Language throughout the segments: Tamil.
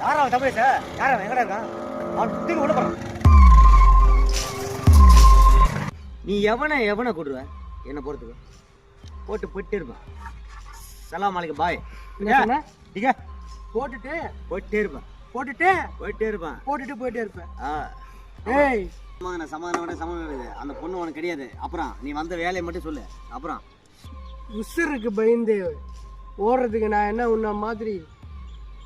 யாரா தமிழ் யாரா எங்கடா இருக்கான்? அவன் தூக்கி உள்ள போறான். நீ எவனை கூடுவ என்ன போறதுக்கு போட்டு போயிட்டே இருப்பான். சலாம் அலைக்கும் பாய். போட்டுட்டு போயிட்டே இருப்பான். போயிட்டே இருப்பேன். ஏய் சமாதானம் அந்த பொண்ணு உனக்கு கிடையாது. அப்புறம் நீ வந்த வேலையை மட்டும் சொல்லு. அப்புறம் உசுருக்கு பயந்து ஓடுறதுக்கு நான் என்ன உன்ன மாதிரி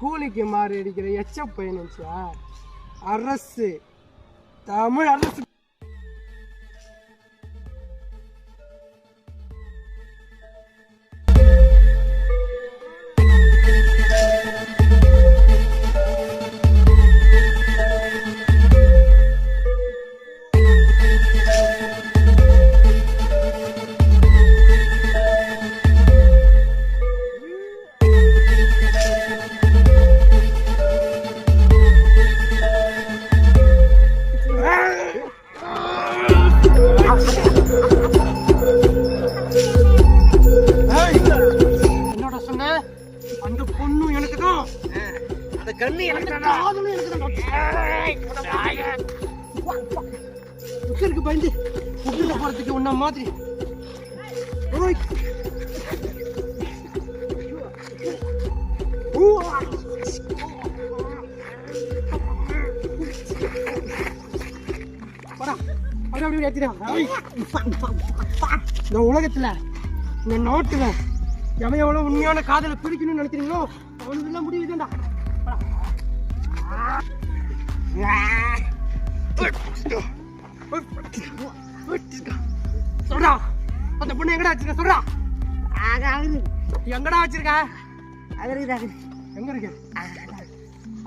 கூலிக்கு மாறி அடிக்கிற எச்சப் பையனுச்சா? அரசு தமிழ் அரசு என்னோட சொன்ன அந்த பொண்ணு எனக்கு தான், அந்த கண்ணு எனக்கு உசுருக்கு பயந்து உள்ள போறதுக்கு உன்ன மாதிரி இந்த உலகத்துல இந்த நாட்டுல எவன் எவ்வளவு உண்மையான காதலை பிரிக்கணும்னு நினைக்கிறீங்களோ அவனுக்கு எல்லாம் முடியுதுடா. சொல்றா அந்த பொண்ணு எங்கடா வச்சிருக்க? சொல்றா எங்கடா வச்சிருக்க? எங்க இருக்கு?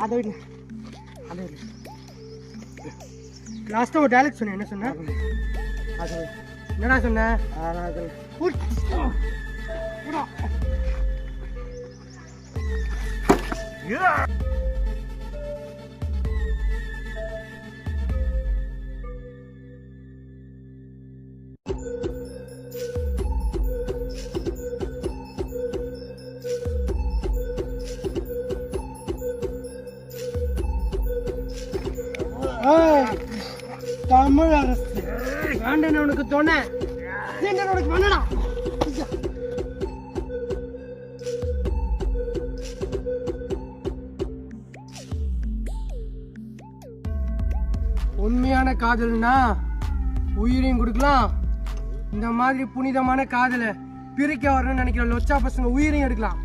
அந்த வீட்டுல. லாஸ்டா ஒரு டைலாக் சொன்ன, என்ன சொன்ன? என்னடா சொன்ன? தமிழ் அரசு வேண்டாம் உனக்கு தோண உனக்கு வேணடா. உண்மையான காதல்னா உயிரையும் கொடுக்கலாம். இந்த மாதிரி புனிதமான காதலை பிரிக்க வரணும்னு நினைக்கிற லொச்சா பசங்க உயிரையும் எடுக்கலாம்.